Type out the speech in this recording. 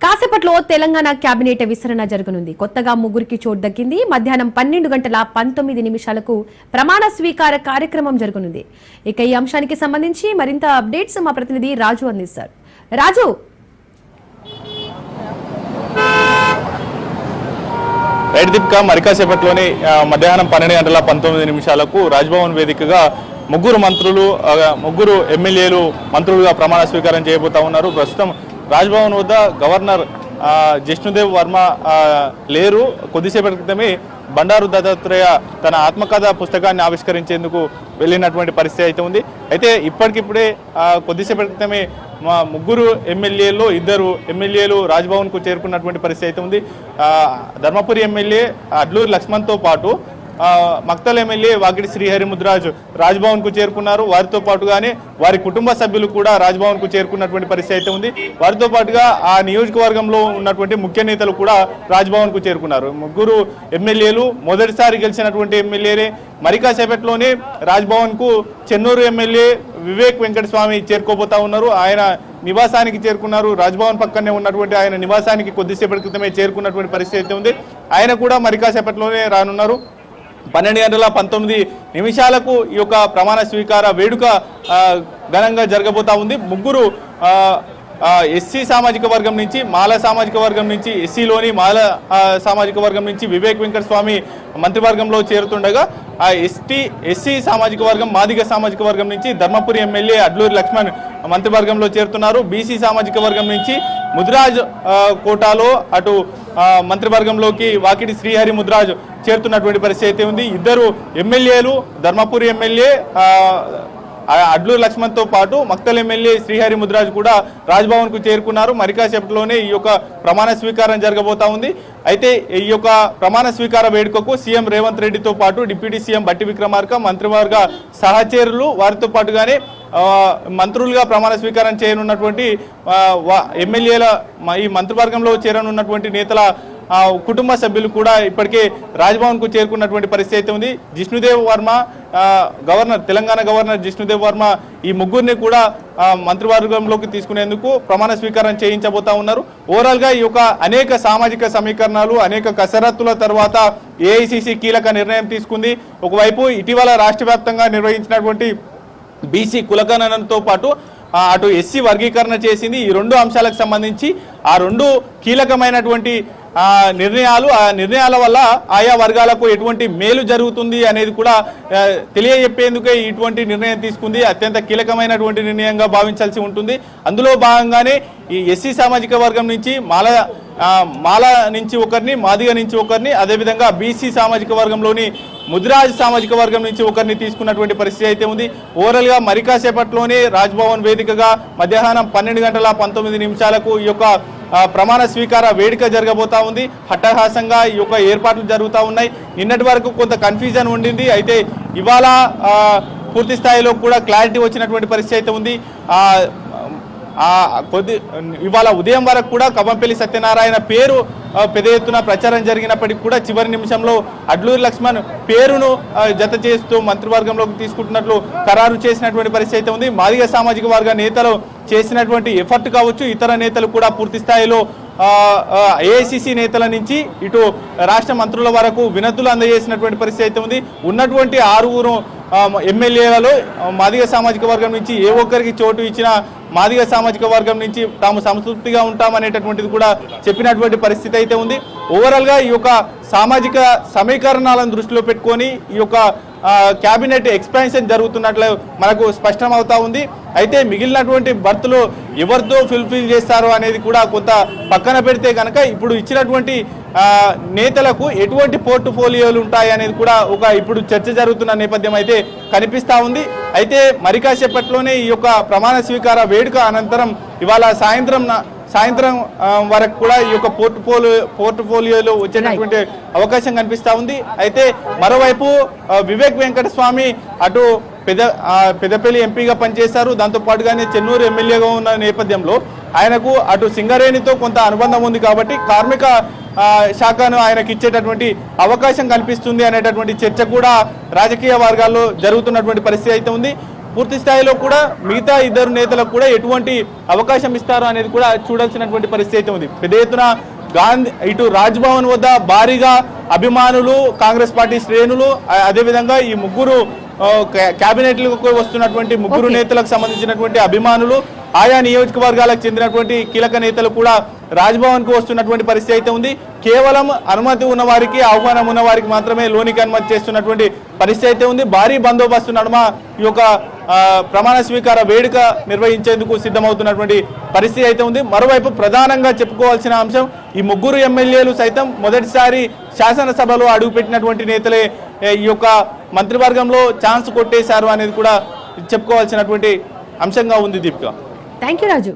కాసేపట్లో తెలంగాణ కేబినెట్ విస్తరణ జరగనుంది. కొత్తగా ముగ్గురికి చోటు దక్కింది. మధ్యాహ్నం 12:19 ప్రమాణ స్వీకార కార్యక్రమం జరగనుంది. ఇక ఈ అంశానికి సంబంధించి మరింత అప్డేట్స్ మా ప్రతినిధి రాజు అందిస్తారు. రాజు, రైట్ దీపిక, మరికాసేపట్లోనే మధ్యాహ్నం 12:19 రాజ్భవన్ వేదికగా ముగ్గురు ఎమ్మెల్యేలు మంత్రులుగా ప్రమాణ స్వీకారం చేయబోతా ఉన్నారు. ప్రస్తుతం రాజ్భవన్ వద్ద గవర్నర్ జిష్ణుదేవ్ వర్మ లేరు. కొద్దిసేపటి క్రితమే బండారు దత్తాత్రేయ తన ఆత్మకథ పుస్తకాన్ని ఆవిష్కరించేందుకు వెళ్ళినటువంటి పరిస్థితి అయితే ఉంది. అయితే ఇప్పటికిప్పుడే కొద్దిసేపటి క్రితమే ముగ్గురు ఎమ్మెల్యేల్లో 2 ఎమ్మెల్యేలు రాజ్భవన్కు చేరుకున్నటువంటి పరిస్థితి అయితే ఉంది. ధర్మపురి ఎమ్మెల్యే అడ్లూరి లక్ష్మణ్తో పాటు మక్తల్ ఎమ్మెల్యే వాకిటి శ్రీహరిముద్రాజ్ రాజ్భవన్కు చేరుకున్నారు. వారితో పాటుగానే వారి కుటుంబ సభ్యులు కూడా రాజ్భవన్కు చేరుకున్నటువంటి పరిస్థితి అయితే ఉంది. వారితో పాటుగా ఆ నియోజకవర్గంలో ఉన్నటువంటి ముఖ్య నేతలు కూడా రాజ్భవన్కు చేరుకున్నారు. ముగ్గురు ఎమ్మెల్యేలు మొదటిసారి గెలిచినటువంటి ఎమ్మెల్యేలే. మరికాసేపట్లోనే రాజ్భవన్కు చెన్నూరు ఎమ్మెల్యే వివేక్ వెంకటస్వామి చేరుకోబోతా ఉన్నారు. ఆయన నివాసానికి చేరుకున్నారు. రాజ్భవన్ పక్కనే ఉన్నటువంటి ఆయన నివాసానికి కొద్దిసేపటి క్రితమే చేరుకున్నటువంటి పరిస్థితి అయితే ఉంది. ఆయన కూడా మరికాసేపట్లోనే రానున్నారు. 12:19 ఈ యొక్క ప్రమాణ స్వీకార వేడుక ఘనంగా జరగబోతా ఉంది. ముగ్గురు ఎస్సీ సామాజిక వర్గం నుంచి, మాల సామాజిక వర్గం నుంచి, ఎస్సీలోని మాల సామాజిక వర్గం నుంచి వివేక్ వెంకటస్వామి మంత్రివర్గంలో చేరుతుండగా, ఆ ఎస్సీ సామాజిక వర్గం, మాదిగ సామాజిక వర్గం నుంచి ధర్మపురి ఎమ్మెల్యే అడ్లూరి లక్ష్మణ్ మంత్రివర్గంలో చేరుతున్నారు. బీసీ సామాజిక వర్గం నుంచి ముద్రాజ్ కోటాలో అటు మంత్రివర్గంలోకి వాకిటి శ్రీహరి ముద్రాజ్ చేరుతున్నటువంటి పరిస్థితి అయితే ఉంది. 2 ఎమ్మెల్యేలు ధర్మపురి ఎమ్మెల్యే అడ్లూరి లక్ష్మణ్తో పాటు మక్తల్ ఎమ్మెల్యే శ్రీహరి ముద్రాజ్ కూడా రాజ్భవన్కు చేరుకున్నారు. మరికాసేపట్లోనే ఈ యొక్క ప్రమాణ స్వీకారం జరగబోతా ఉంది. అయితే ఈ యొక్క ప్రమాణ స్వీకార వేడుకకు సీఎం రేవంత్ రెడ్డితో పాటు డిప్యూటీ సీఎం బట్టి విక్రమార్క, మంత్రివర్గ సహచరులు, వారితో పాటుగానే మంత్రులుగా ప్రమాణ స్వీకారం చేయనున్నటువంటి ఎమ్మెల్యేల ఈ మంత్రివర్గంలో చేరనున్నటువంటి నేతల కుటుంబ సభ్యులు కూడా ఇప్పటికే రాజ్భవన్కు చేరుకున్నటువంటి పరిస్థితి అయితే ఉంది. జిష్ణుదేవ్ వర్మ తెలంగాణ గవర్నర్ జిష్ణుదేవ్ వర్మ ఈ ముగ్గురిని కూడా మంత్రివర్గంలోకి తీసుకునేందుకు ప్రమాణ స్వీకారం చేయించబోతా ఉన్నారు. ఓవరాల్గా ఈ యొక్క అనేక సామాజిక సమీకరణాలు, అనేక కసరత్తుల తర్వాత ఏఐసిసి కీలక నిర్ణయం తీసుకుంది. ఒకవైపు ఇటీవల రాష్ట్ర వ్యాప్తంగా నిర్వహించినటువంటి బీసీ కులగణనతో పాటు అటు ఎస్సీ వర్గీకరణ చేసింది. ఈ 2 అంశాలకు సంబంధించి ఆ 2 కీలకమైనటువంటి నిర్ణయాలు, ఆ నిర్ణయాల వల్ల ఆయా వర్గాలకు ఎటువంటి మేలు జరుగుతుంది అనేది కూడా తెలియజెప్పేందుకే ఇటువంటి నిర్ణయం తీసుకుంది. అత్యంత కీలకమైనటువంటి నిర్ణయంగా భావించాల్సి ఉంటుంది. అందులో భాగంగానే ఈ ఎస్సీ సామాజిక వర్గం నుంచి మాల నుంచి ఒకరిని, మాదిగ నుంచి ఒకరిని, అదేవిధంగా బీసీ సామాజిక వర్గంలోని ముద్రాజ్ సామాజిక వర్గం నుంచి ఒకరిని తీసుకున్నటువంటి పరిస్థితి అయితే ఉంది. ఓవరాల్గా మరికాసేపట్లోనే రాజ్భవన్ వేదికగా మధ్యాహ్నం 12:19 ఈ యొక్క ప్రమాణ స్వీకార వేడుక జరగబోతా ఉంది. హట్టహాసంగా ఈ యొక్క ఏర్పాట్లు జరుగుతూ ఉన్నాయి. నిన్నటి వరకు కొంత కన్ఫ్యూజన్ ఉండింది. అయితే ఇవాళ పూర్తి స్థాయిలో కూడా క్లారిటీ వచ్చినటువంటి పరిస్థితి అయితే ఉంది. ఇవాళ ఉదయం వరకు కూడా కవంపల్లి సత్యనారాయణ పేరు పెద్ద ఎత్తున ప్రచారం జరిగినప్పటికీ కూడా చివరి నిమిషంలో అడ్లూరి లక్ష్మణ్ పేరును జత చేస్తూ మంత్రివర్గంలోకి తీసుకుంటున్నట్లు ఖరారు చేసినటువంటి పరిస్థితి అయితే ఉంది. మాదిగ సామాజిక వర్గ నేతలు చేసినటువంటి ఎఫర్ట్ కావచ్చు, ఇతర నేతలు కూడా పూర్తి స్థాయిలో ఏఐసిసి నేతల నుంచి ఇటు రాష్ట్ర మంత్రుల వరకు వినతులు అందజేసినటువంటి పరిస్థితి అయితే ఉంది. ఉన్నటువంటి 6 ఎమ్మెల్యేలలో మాదిగ సామాజిక వర్గం నుంచి ఏ ఒక్కరికి చోటు ఇచ్చినా మాదిగ సామాజిక వర్గం నుంచి తాము సంతృప్తిగా ఉంటామనేటటువంటిది కూడా చెప్పినటువంటి పరిస్థితి అయితే ఉంది. ఓవరాల్గా ఈ యొక్క సామాజిక సమీకరణాలను దృష్టిలో పెట్టుకొని ఈ యొక్క క్యాబినెట్ ఎక్స్పాన్షన్ జరుగుతున్నట్లు మనకు స్పష్టం అవుతా ఉంది. అయితే మిగిలినటువంటి బర్తులు ఎవరితో ఫుల్ఫిల్ చేస్తారో అనేది కూడా కొంత పక్కన పెడితే కనుక ఇప్పుడు ఇచ్చినటువంటి నేతలకు ఎటువంటి పోర్ట్ఫోలియోలు ఉంటాయి అనేది కూడా ఇప్పుడు చర్చ జరుగుతున్న నేపథ్యం అయితే కనిపిస్తూ ఉంది. అయితే మరికాసేపట్లోనే ఈ యొక్క ప్రమాణ స్వీకార వేడుక అనంతరం ఇవాళ సాయంత్రం వరకు కూడా ఈ యొక్క పోర్ట్ఫోలియోలో వచ్చేటటువంటి అవకాశం కనిపిస్తూ ఉంది. అయితే మరోవైపు వివేక్ వెంకటస్వామి అటు పెద్దపల్లి ఎంపీగా పనిచేశారు. దాంతోపాటుగానే చెన్నూరు ఎమ్మెల్యేగా ఉన్న నేపథ్యంలో ఆయనకు అటు సింగరేణితో కొంత అనుబంధం ఉంది కాబట్టి కార్మిక శాఖను ఆయనకి ఇచ్చేటటువంటి అవకాశం కల్పిస్తుంది అనేటటువంటి చర్చ కూడా రాజకీయ వర్గాల్లో జరుగుతున్నటువంటి పరిస్థితి అయితే ఉంది. పూర్తి స్థాయిలో కూడా మిగతా ఇద్దరు నేతలకు కూడా ఎటువంటి అవకాశం ఇస్తారో అనేది కూడా చూడాల్సినటువంటి పరిస్థితి అయితే ఉంది. పెద్ద ఎత్తున గాంధీ ఇటు రాజ్భవన్ వద్ద భారీగా అభిమానులు, కాంగ్రెస్ పార్టీ శ్రేణులు, అదేవిధంగా ఈ ముగ్గురు కేబినెట్లకు వస్తున్నటువంటి ముగ్గురు నేతలకు సంబంధించినటువంటి అభిమానులు, ఆయా నియోజకవర్గాలకు చెందినటువంటి కీలక నేతలు కూడా రాజ్భవన్ కు వస్తున్నటువంటి పరిస్థితి అయితే ఉంది. కేవలం అనుమతి ఉన్న వారికి, ఆహ్వానం ఉన్న వారికి మాత్రమే లోనికి అనుమతి చేస్తున్నటువంటి పరిస్థితి అయితే ఉంది. భారీ బందోబస్తు నడుమ ఈ యొక్క ప్రమాణ స్వీకార వేడుక నిర్వహించేందుకు సిద్ధమవుతున్నటువంటి పరిస్థితి అయితే ఉంది. మరోవైపు ప్రధానంగా చెప్పుకోవాల్సిన అంశం, ఈ ముగ్గురు ఎమ్మెల్యేలు సైతం మొదటిసారి శాసనసభలో అడుగుపెట్టినటువంటి నేతలే ఈ యొక్క మంత్రివర్గంలో ఛాన్స్ కొట్టేశారు అనేది కూడా చెప్పుకోవాల్సినటువంటి అంశంగా ఉంది. Deepika, thank you Raju.